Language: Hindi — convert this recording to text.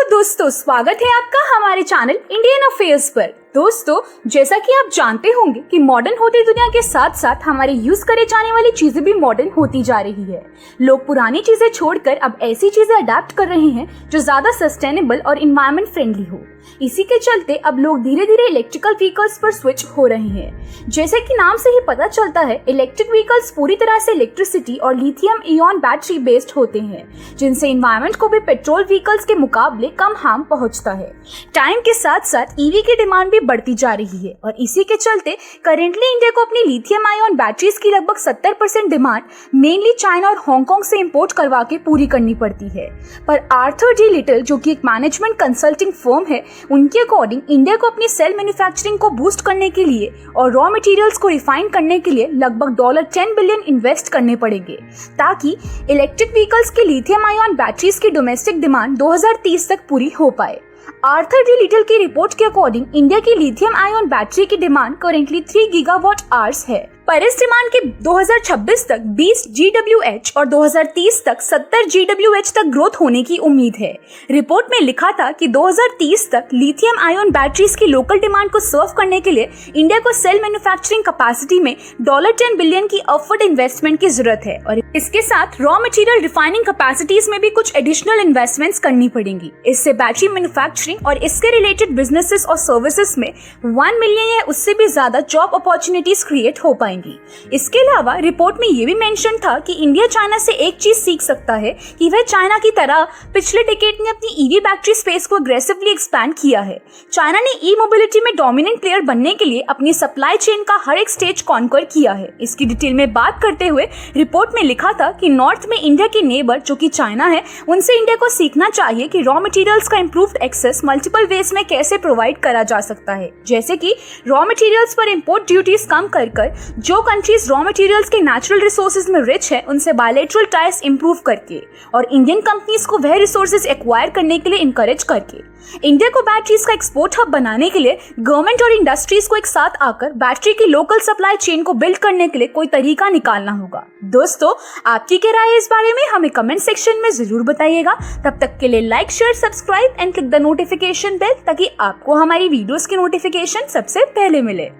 हेलो दोस्तों, स्वागत है आपका हमारे चैनल इंडियन अफेयर्स पर। दोस्तों, जैसा कि आप जानते होंगे कि मॉडर्न होती दुनिया के साथ साथ हमारे यूज करे जाने वाली चीजें भी मॉडर्न होती जा रही है। लोग पुरानी चीजें छोड़कर अब ऐसी चीजें अडेप्ट कर रहे हैं जो ज्यादा सस्टेनेबल और इन्वायरमेंट फ्रेंडली हो। इसी के चलते अब लोग धीरे धीरे इलेक्ट्रिकल व्हीकल्स पर स्विच हो रहे हैं। जैसे कि नाम से ही पता चलता है, इलेक्ट्रिक व्हीकल्स पूरी तरह से इलेक्ट्रिसिटी और लिथियम आयन बैटरी बेस्ड होते हैं, जिनसे इन्वायरमेंट को भी पेट्रोल व्हीकल्स के मुकाबले कम हार्म पहुंचता है। टाइम के साथ साथ ईवी की डिमांड भी बढ़ती जा रही है और इसी के चलते करेंटली इंडिया को अपनी लिथियम आयन बैटरीज की लगभग 70% डिमांड मेनली चाइना और हांगकांग से इंपोर्ट करवा के पूरी करनी पड़ती है। पर आर्थर डी लिटिल, जो कि एक मैनेजमेंट कंसल्टिंग फर्म है, उनके अकॉर्डिंग इंडिया को अपनी सेल मैन्युफैक्चरिंग को बूस्ट करने के लिए और रॉ मटेरियल्स को रिफाइन करने के लिए लगभग $10 बिलियन इन्वेस्ट करने पड़ेंगे, ताकि इलेक्ट्रिक व्हीकल्स की लिथियम आयन बैटरीज की डोमेस्टिक डिमांड 2030 तक पूरी हो पाए। आर्थर डी लिटिल की रिपोर्ट के अकॉर्डिंग इंडिया की लिथियम आयन बैटरी की डिमांड करेंटली 3 गीगावाट आवर्स है, पर इस डिमांड के 2026 तक 20 GWH और 2030 तक 70 GWH तक ग्रोथ होने की उम्मीद है। रिपोर्ट में लिखा था कि 2030 तक लिथियम आयन बैटरीज की लोकल डिमांड को सर्व करने के लिए इंडिया को सेल मैन्युफैक्चरिंग कैपेसिटी में $10 बिलियन की अपवर्ड इन्वेस्टमेंट की जरूरत है और इसके साथ रॉ मटेरियल रिफाइनिंग कैपेसिटीज में भी कुछ एडिशनल इन्वेस्टमेंट्स करनी पड़ेंगी। इससे बैटरी मैन्युफैक्चरिंग और इसके रिलेटेड बिजनेसेस और सर्विसेज में 1 मिलियन या उससे भी ज्यादा जॉब अपॉर्चुनिटीज क्रिएट हो पाएंगी। इसके अलावा रिपोर्ट में यह भी मेंशन था कि इंडिया चाइना से एक चीज सीख सकता है कि वह चाइना की तरह पिछले डिकेड में अपनी ईवी बैटरी स्पेस को अग्रेसिवली एक्सपैंड किया है। चाइना ने ई मोबिलिटी में डोमिनेंट प्लेयर बनने के लिए अपनी सप्लाई चेन का हर एक स्टेज कॉन्कर किया है। इसकी डिटेल में बात करते हुए रिपोर्ट में लिखा था कि नॉर्थ में इंडिया के नेबर जो कि चाइना है, उनसे इंडिया को सीखना चाहिए कि रॉ मटेरियल्स का इंप्रूव्ड एक्सेस मल्टीपल वेज में कैसे प्रोवाइड करा जा सकता है, जैसे कि रॉ मटेरियल्स पर इंपोर्ट ड्यूटीज कम कर जो कंट्रीज रॉ मटेरियल्स के नेचुरल रिसोर्सेज में रिच है उनसे बायलैटरल टाइज इंप्रूव करके और इंडियन कंपनीज को वह रिसोर्सेज एक्वायर करने के लिए इनकरेज करके। इंडिया को बैटरीज का एक्सपोर्ट हब बनाने के लिए गवर्नमेंट और इंडस्ट्रीज को एक साथ आकर बैटरी की लोकल सप्लाई चेन को बिल्ड करने के लिए कोई तरीका निकालना होगा। दोस्तों, आपकी क्या राय है इस बारे में हमें कमेंट सेक्शन में जरूर बताइएगा। तब तक के लिए like, share, subscribe and click the notification bell, ताकि आपको हमारी वीडियोस की नोटिफिकेशन सबसे पहले मिले।